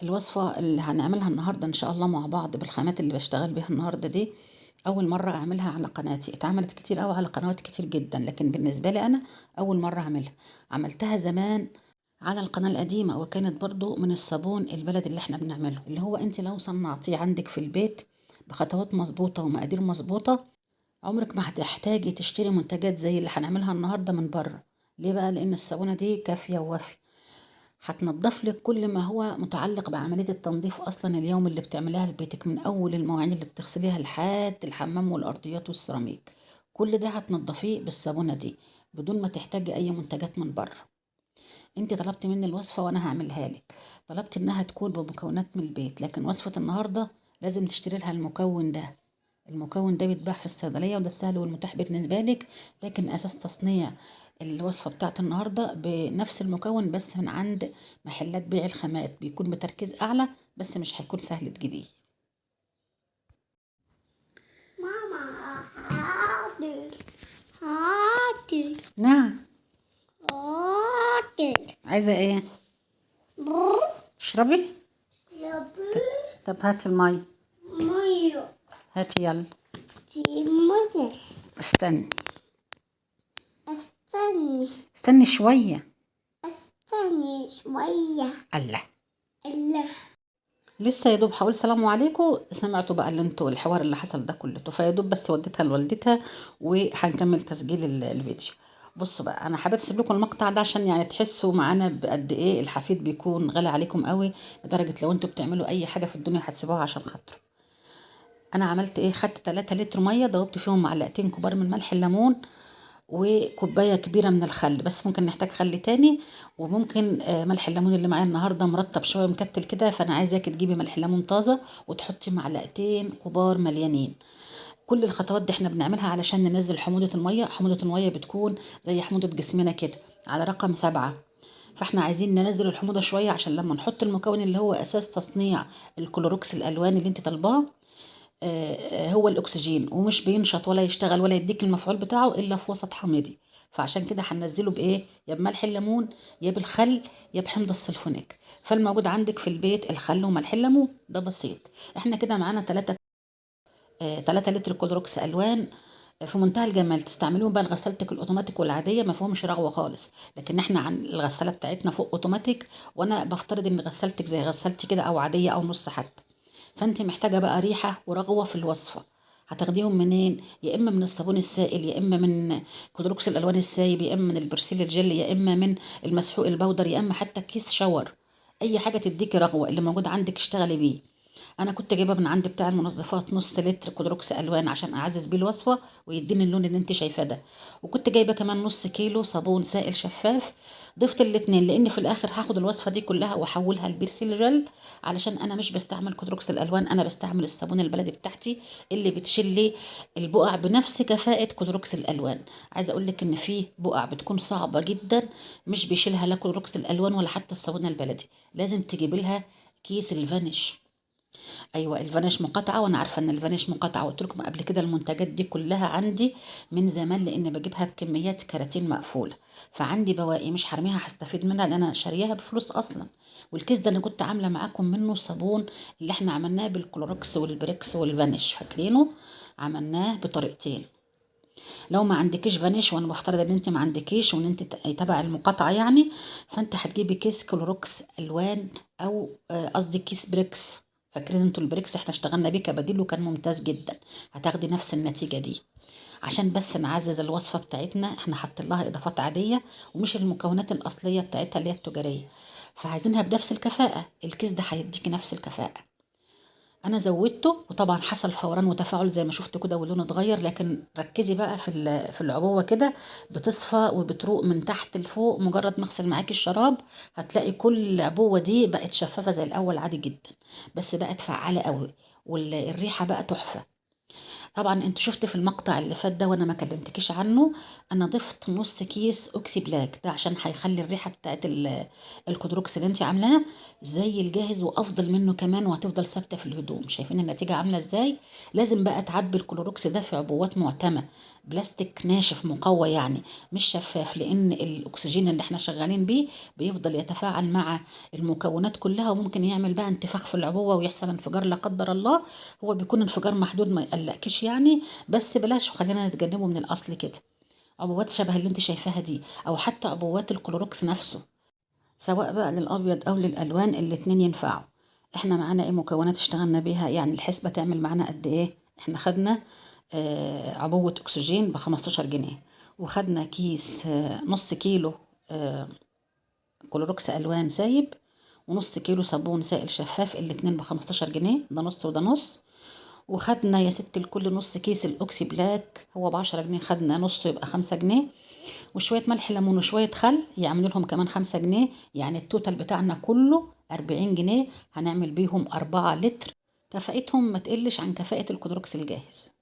الوصفة اللي هنعملها النهاردة إن شاء الله مع بعض بالخامات اللي باشتغل بيها النهاردة دي، أول مرة أعملها على قناتي. اتعملت كتير أوي على قنوات كتير جدًا، لكن بالنسبة لي أنا أول مرة أعملها. عملتها زمان على القناة القديمة، وكانت برضه من الصابون البلدي اللي إحنا بنعمله، اللي هو أنتِ لو صنعتيه عندِك في البيت بخطوات مضبوطة ومقادير مضبوطة، عمرِك ما هتحتاجي تشتري منتجات زي اللي هنعملها النهاردة من برّه. ليه بقى؟ لإن الصابونة دي كافية ووافية. هتنضف لك كل ما هو متعلق بعملية التنظيف أصلا اليوم اللي بتعمليها في بيتك، من أول المواعين اللي بتغسليها لحد الحمام والأرضيات والسيراميك. كل ده هتنضفيه بالصابونة دي بدون ما تحتاجي أي منتجات من بره. انت طلبت مني الوصفة وأنا هعملها لك، طلبت إنها تكون بمكونات من البيت، لكن وصفة النهاردة لازم تشتري لها المكون ده. المكون ده بيتباع في الصيدلية، وده السهل والمتاح بالنسبة لك، لكن أساس تصنيع الوصفة بتاعت النهاردة بنفس المكون بس من عند محلات بيع الخامات، بيكون بتركيز أعلى بس مش هيكون سهل تجيبيه. ماما حاضر حاضر نعم. حاضر عايزة ايه؟ برر تشربي؟ يبي ط- طب هاتي المي. مية هاتي يلا. تيموني استني. استني استني شوية. استني شوية. الله. الله لسه يا دوب هقول سلام عليكم، سمعتوا بقى اللي انتوا الحوار اللي حصل ده كله، فيا دوب بس وديتها لوالدتها وهنكمل تسجيل الفيديو. بصوا بقى، انا حبيت اسيب لكم المقطع ده عشان يعني تحسوا معانا بقد ايه الحفيد بيكون غالي عليكم قوي، لدرجه لو انتوا بتعملوا اي حاجه في الدنيا هتسيبوها عشان خاطره. انا عملت ايه؟ خدت 3 لتر ميه، ضربت فيهم معلقتين كبار من ملح الليمون وكوبايه كبيره من الخل، بس ممكن نحتاج خل تاني. وممكن ملح الليمون اللي معايا النهارده مرطب شويه مكتل كده، فانا عايزاكي تجيبي ملح ليمون طازه وتحطي معلقتين كبار مليانين. كل الخطوات دي احنا بنعملها علشان ننزل حموضه الميه. حموضه الميه بتكون زي حموضه جسمنا كده على رقم 7، فاحنا عايزين ننزل الحموضه شويه عشان لما نحط المكون اللي هو اساس تصنيع الكلوروكس الالوان اللي انت طالباه، هو الأكسجين، ومش بينشط ولا يشتغل ولا يديك المفعول بتاعه إلا في وسط حامضي. فعشان كده هننزله بإيه؟ يا بملح الليمون، يا بالخل، يا بحمض السلفونيك. فالموجود عندك في البيت الخل وملح الليمون، ده بسيط. احنا كده معانا 3 لتر كلوروكس ألوان، في منتهى الجمال. تستعملوهم بقى لغسالتك الاوتوماتيك والعاديه، ما فيهمش رغوه خالص، لكن احنا عن الغساله بتاعتنا فوق اوتوماتيك، وانا بفترض ان غسالتك زي غسالتي كده او عاديه او نص حتى. فانت محتاجه بقى ريحه ورغوه في الوصفه. هتاخديهم منين؟ يا اما من الصابون السائل، يا اما من كلوروكس الالوان السايب، يا اما من البرسيل الجل، يا اما من المسحوق البودر، يا اما حتى كيس شاور. اي حاجه تديكي رغوه، اللي موجود عندك اشتغلي بيه. انا كنت جايبه من عند بتاع المنظفات نص لتر كلوروكس الوان عشان اعزز بيه الوصفه ويديني اللون اللي انت شايفاه ده. وكنت جايبه كمان نص كيلو صابون سائل شفاف. ضفت الاتنين لان في الاخر هاخد الوصفه دي كلها واحولها لبيرسيل جل، علشان انا مش بستعمل كلوروكس الالوان، انا بستعمل الصابون البلدي بتاعتي اللي بتشيل لي البقع بنفس كفاءه كلوروكس الالوان. عايزه اقول لك ان في بقع بتكون صعبه جدا مش بيشيلها لا كلوروكس الالوان ولا حتى الصابون البلدي، لازم تجيب لها كيس الفانيش. ايوه الفانيش مقاطعه، وانا عارفه ان الفانيش مقاطعه، قلت لكم قبل كده المنتجات دي كلها عندي من زمان، لان بجيبها بكميات كراتين مقفوله، فعندي بواقي مش هرميها، هستفيد منها لان انا شارياها بفلوس اصلا. والكيس ده انا كنت عامله معاكم منه صابون اللي احنا عملناه بالكلوروكس والبريكس والفانيش، فاكرينه؟ عملناه بطريقتين. لو ما عندكيش فانيش، وانا بفترض ان انت ما عندكيش وان انت تبع المقاطعه يعني، فانت هتجيبي كيس كلوروكس الوان، او قصدي كيس بريكس. فاكرين انتوا البريكس؟ احنا اشتغلنا بيه كبديل وكان ممتاز جدا. هتاخدي نفس النتيجه دي. عشان بس نعزز الوصفه بتاعتنا، احنا حاطين لها اضافات عاديه ومش المكونات الاصليه بتاعتها اللي هي التجاريه، فعايزينها بنفس الكفاءه. الكيس ده هيديكي نفس الكفاءه. انا زودته وطبعا حصل فوران وتفاعل زي ما شفت كده واللون اتغير، لكن ركزي بقى في العبوه كده، بتصفى وبتروق من تحت لفوق. مجرد ما اغسل معاكي الشراب هتلاقي كل العبوه دي بقت شفافه زي الاول عادي جدا، بس بقت فعاله قوي والريحه بقى تحفه. طبعا انت شفت في المقطع اللي فات ده وانا ما كلمتكيش عنه، انا ضفت نص كيس اوكسي بلاك ده عشان هيخلي الريحه بتاعت الكودروكس اللي انت عاملاه زي الجاهز وافضل منه كمان، وهتفضل ثابته في الهدوم. شايفين النتيجه عامله ازاي؟ لازم بقى تعبي الكلوروكس ده في عبوات معتمه، بلاستيك ناشف مقوى يعني، مش شفاف، لان الاكسجين اللي احنا شغالين بيه بيفضل يتفاعل مع المكونات كلها، وممكن يعمل بقى انتفاخ في العبوه ويحصل انفجار لا قدر الله. هو بيكون انفجار محدود ما يقلقكش يعني، بس بلاش، وخلينا نتجنبه من الاصل كده. عبوات شبه اللي انت شايفاها دي، او حتى عبوات الكلوروكس نفسه، سواء بقى للابيض او للالوان الاتنين ينفعوا. احنا معانا ايه مكونات اشتغلنا بيها يعني، الحسبة تعمل معانا قد ايه. احنا خدنا عبوة اكسجين ب15 جنيه، وخدنا كيس نص كيلو آه كلوروكس الوان سايب، ونص كيلو صابون سائل شفاف، الاتنين ب15 جنيه، ده نص وده نص. وخدنا يا ست الكل نص كيس الاوكسي بلاك، هو ب10 جنيه، خدنا نصه يبقى 5 جنيه. وشوية ملح ليمون وشوية خل يعملوا لهم كمان 5 جنيه، يعني التوتال بتاعنا كله 40 جنيه، هنعمل بيهم 4 لتر، كفاءتهم ما تقلش عن كفاءة الكودروكس الجاهز.